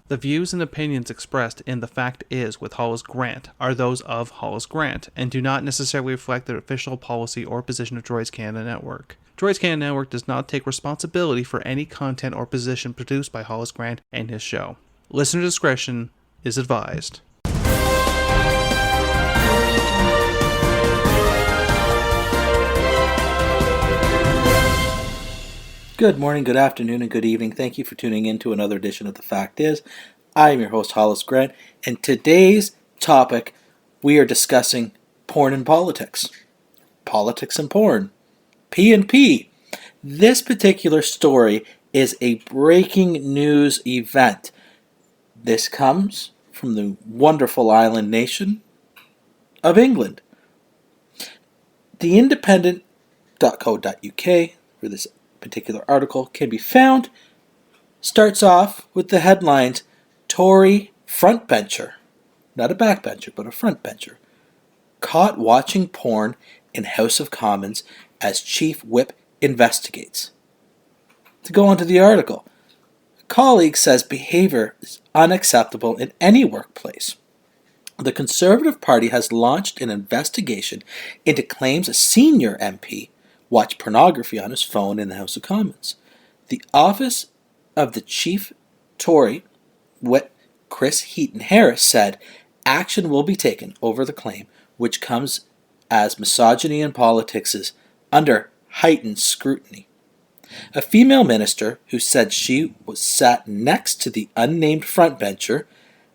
The views and opinions expressed in The Fact Is with Hollis Grant are those of Hollis Grant and do not necessarily reflect the official policy or position of Droids Canada Network. Droids Canada Network does not take responsibility for any content or position produced by Hollis Grant and his show. Listener discretion is advised. Good morning, good afternoon, and good evening. Thank you for tuning in to another edition of The Fact Is. I am your host, Hollis Grant, and today's topic, we are discussing porn and politics. Politics and porn. P&P. This particular story is a breaking news event. This comes from the wonderful island nation of England. The Independent.co.uk, for this particular article can be found, starts off with the headlines, Tory frontbencher, not a backbencher, but a frontbencher, caught watching porn in House of Commons as Chief Whip investigates. To go on to the article, a colleague says behavior is unacceptable in any workplace. The Conservative Party has launched an investigation into claims a senior MP watched pornography on his phone in the House of Commons. The office of the Chief Tory Whip, Chris Heaton-Harris, said action will be taken over the claim, which comes as misogyny in politics is under heightened scrutiny. A female minister who said she was sat next to the unnamed frontbencher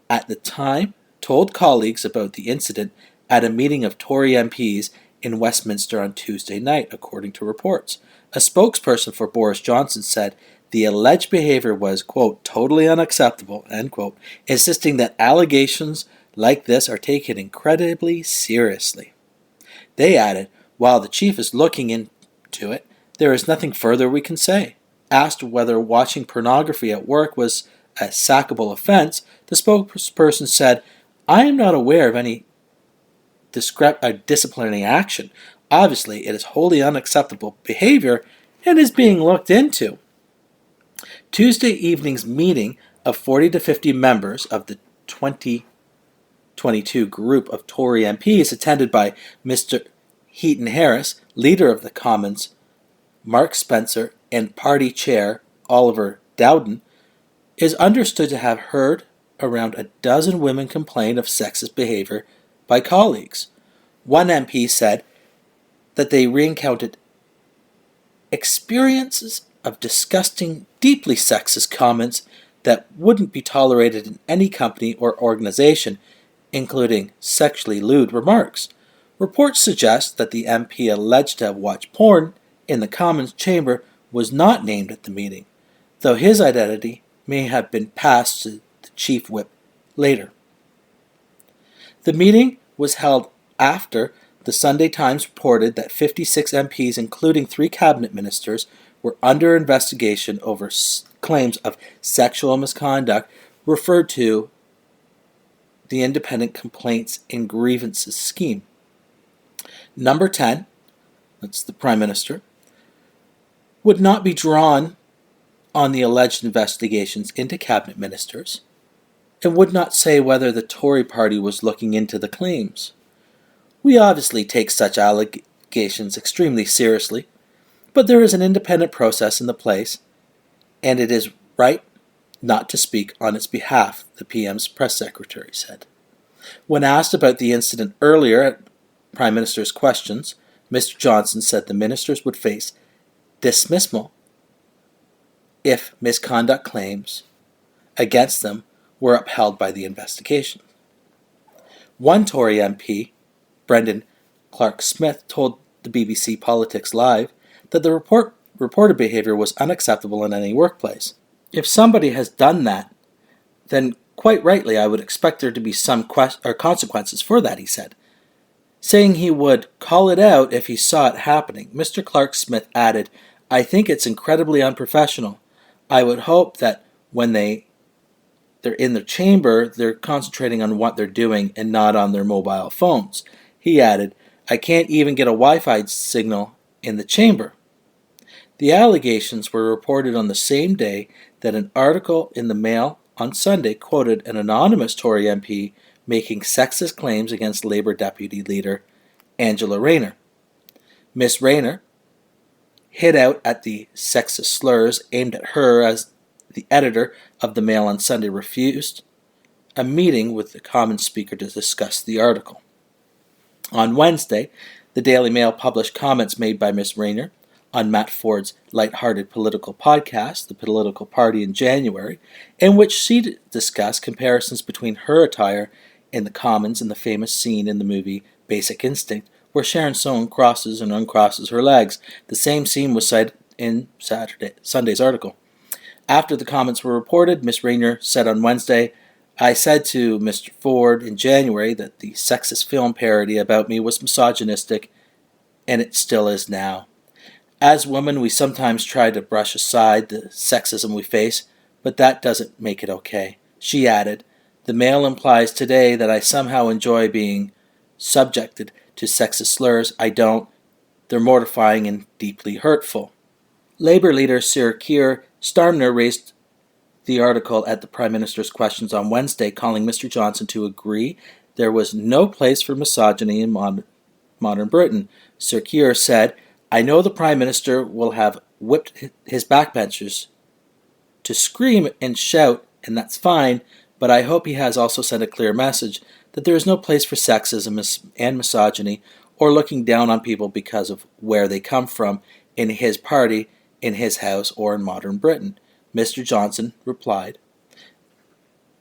at the time told colleagues about the incident at a meeting of Tory MPs in Westminster on Tuesday night, according to reports. A spokesperson for Boris Johnson said the alleged behavior was, quote, totally unacceptable, end quote, insisting that allegations like this are taken incredibly seriously. They added, while the chief is looking into it, there is nothing further we can say. Asked whether watching pornography at work was a sackable offence, the spokesperson said, I am not aware of any disciplinary action. Obviously, it is wholly unacceptable behavior and is being looked into. Tuesday evening's meeting of 40 to 50 members of the 2022 group of Tory MPs, attended by Mr. Heaton-Harris, leader of the Commons, Mark Spencer, and party chair Oliver Dowden, is understood to have heard around a dozen women complain of sexist behavior by colleagues. One MP said that they recounted experiences of disgusting, deeply sexist comments that wouldn't be tolerated in any company or organization, including sexually lewd remarks. Reports suggest that the MP alleged to have watched porn in the Commons chamber was not named at the meeting, though his identity may have been passed to the Chief Whip later. The meeting was held after the Sunday Times reported that 56 MPs, including 3 cabinet ministers, were under investigation over claims of sexual misconduct, referred to the Independent Complaints and Grievances Scheme. Number 10, that's the Prime Minister, would not be drawn on the alleged investigations into cabinet ministers and would not say whether the Tory party was looking into the claims. We obviously take such allegations extremely seriously, but there is an independent process in the place, and it is right not to speak on its behalf, the PM's press secretary said. When asked about the incident earlier at Prime Minister's questions, Mr. Johnson said the ministers would face dismissal if misconduct claims against them were upheld by the investigation. One Tory MP, Brendan Clark-Smith, told the BBC Politics Live that the reported behavior was unacceptable in any workplace. If somebody has done that, then quite rightly I would expect there to be some consequences for that, he said. Saying he would call it out if he saw it happening, Mr. Clark-Smith added, I think it's incredibly unprofessional. I would hope that when they're in the chamber, they're concentrating on what they're doing and not on their mobile phones. He added, I can't even get a Wi-Fi signal in the chamber. The allegations were reported on the same day that an article in the Mail on Sunday quoted an anonymous Tory MP making sexist claims against Labour Deputy Leader Angela Rayner. Miss Rayner hit out at the sexist slurs aimed at her as the editor of the Mail on Sunday refused a meeting with the Commons Speaker to discuss the article. On Wednesday, the Daily Mail published comments made by Miss Rayner on Matt Ford's light-hearted political podcast, The Political Party in January, in which she discussed comparisons between her attire in the Commons and the famous scene in the movie Basic Instinct, where Sharon Stone crosses and uncrosses her legs. The same scene was cited in Sunday's article. After the comments were reported, Miss Rayner said on Wednesday, "I said to Mr. Ford in January that the sexist film parody about me was misogynistic, and it still is now. As women, we sometimes try to brush aside the sexism we face, but that doesn't make it okay." She added, "The Mail implies today that I somehow enjoy being subjected to sexist slurs. I don't. They're mortifying and deeply hurtful." Labour leader Sir Keir Starmer raised the article at the Prime Minister's questions on Wednesday, calling Mr. Johnson to agree there was no place for misogyny in modern Britain. Sir Keir said, "I know the Prime Minister will have whipped his backbenchers to scream and shout, and that's fine, but I hope he has also sent a clear message that there is no place for sexism and misogyny or looking down on people because of where they come from in his party, in his house, or in modern Britain." Mr. Johnson replied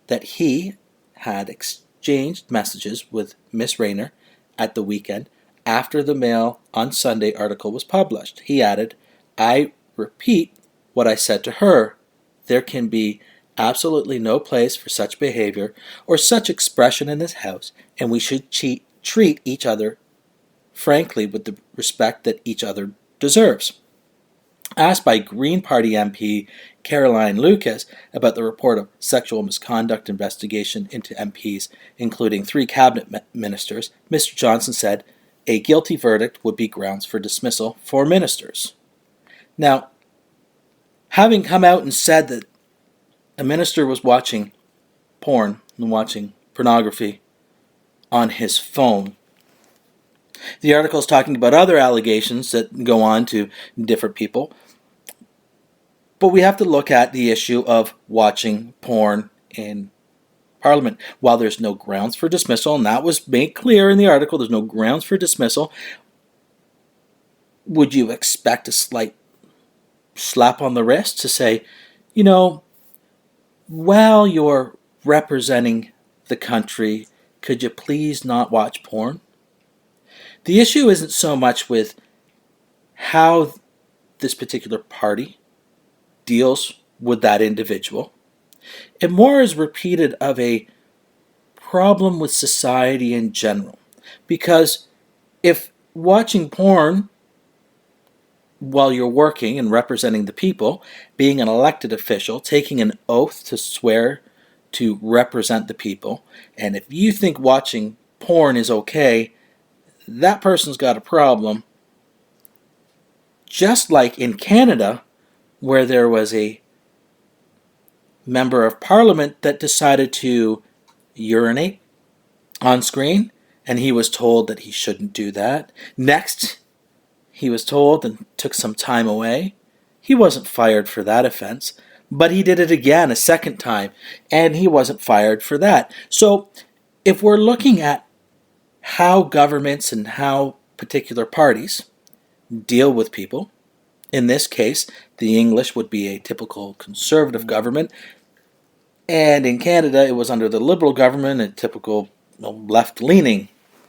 that he had exchanged messages with Miss Rayner at the weekend after the Mail on Sunday article was published. He added, "I repeat what I said to her. There can be absolutely no place for such behavior or such expression in this house, and we should treat each other frankly with the respect that each other deserves." Asked by Green Party MP Caroline Lucas about the report of sexual misconduct investigation into MPs, including 3 cabinet ministers, Mr. Johnson said a guilty verdict would be grounds for dismissal for ministers. Now, having come out and said that a minister was watching porn and watching pornography on his phone, the article is talking about other allegations that go on to different people. But we have to look at the issue of watching porn in Parliament. While there's no grounds for dismissal, and that was made clear in the article, there's no grounds for dismissal, would you expect a slight slap on the wrist to say, while you're representing the country, could you please not watch porn? The issue isn't so much with how this particular party deals with that individual. It more is repeated of a problem with society in general. Because if watching porn while you're working and representing the people, being an elected official, taking an oath to swear to represent the people, and if you think watching porn is okay, that person's got a problem. Just like in Canada, where there was a member of Parliament that decided to urinate on screen, and he was told that he shouldn't do that. Next, he was told and took some time away. He wasn't fired for that offense, but he did it again a second time, and he wasn't fired for that. So if we're looking at how governments and how particular parties deal with people, in this case, the English would be a typical conservative government, and in Canada, it was under the Liberal government, a typical left-leaning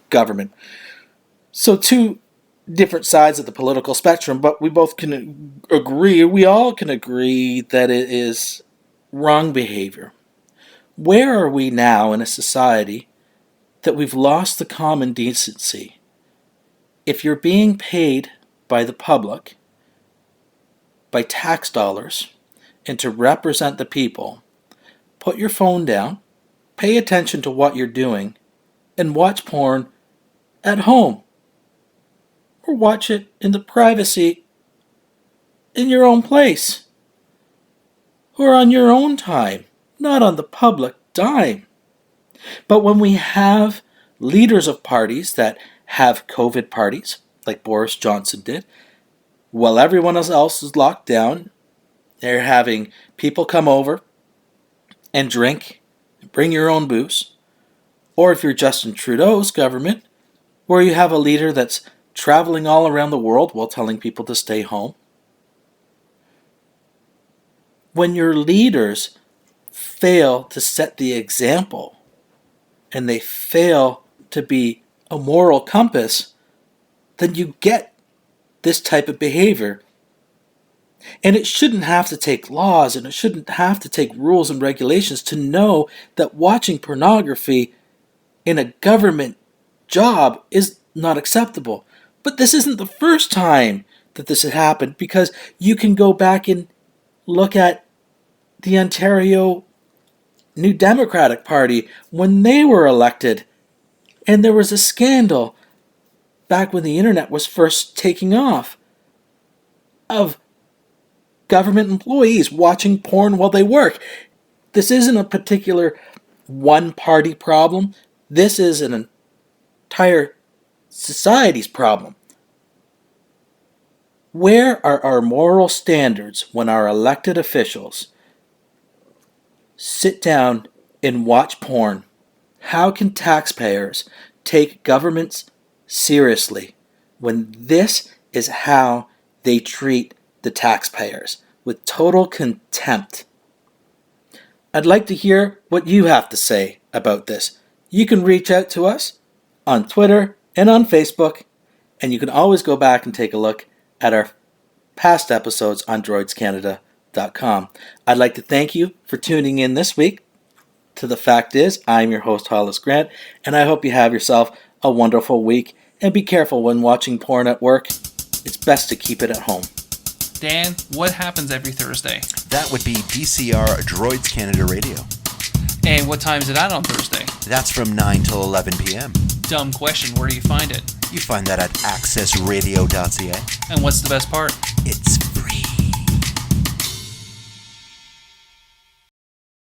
government. So 2 different sides of the political spectrum, but we all can agree that it is wrong behavior. Where are we now in a society that we've lost the common decency? If you're being paid by the public, by tax dollars, and to represent the people, put your phone down, pay attention to what you're doing, and watch porn at home. Or watch it in the privacy in your own place. Or on your own time. not on the public dime. But when we have leaders of parties that have COVID parties, like Boris Johnson did, while everyone else is locked down, they're having people come over and drink, bring your own booze. Or if you're Justin Trudeau's government, where you have a leader that's traveling all around the world while telling people to stay home. When your leaders fail to set the example and they fail to be a moral compass, then you get this type of behavior. And it shouldn't have to take laws and it shouldn't have to take rules and regulations to know that watching pornography in a government job is not acceptable. But this isn't the first time that this had happened, because you can go back and look at the Ontario New Democratic Party when they were elected. And there was a scandal back when the internet was first taking off of government employees watching porn while they work. This isn't a particular one-party problem. This is an entire society's problem. Where are our moral standards when our elected officials sit down and watch porn? How can taxpayers take governments seriously when this is how they treat the taxpayers? With total contempt. I'd like to hear what you have to say about this. You can reach out to us on Twitter and on Facebook, and you can always go back and take a look at our past episodes on droidscanada.com. I'd like to thank you for tuning in this week to The Fact Is. I'm your host, Hollis Grant, and I hope you have yourself a wonderful week, and be careful when watching porn at work. It's best to keep it at home. Dan, what happens every Thursday? That would be DCR Droids Canada Radio. And what time is it at on Thursday? That's from 9 till 11 p.m. Dumb question, where do you find it? You find that at accessradio.ca. And what's the best part? It's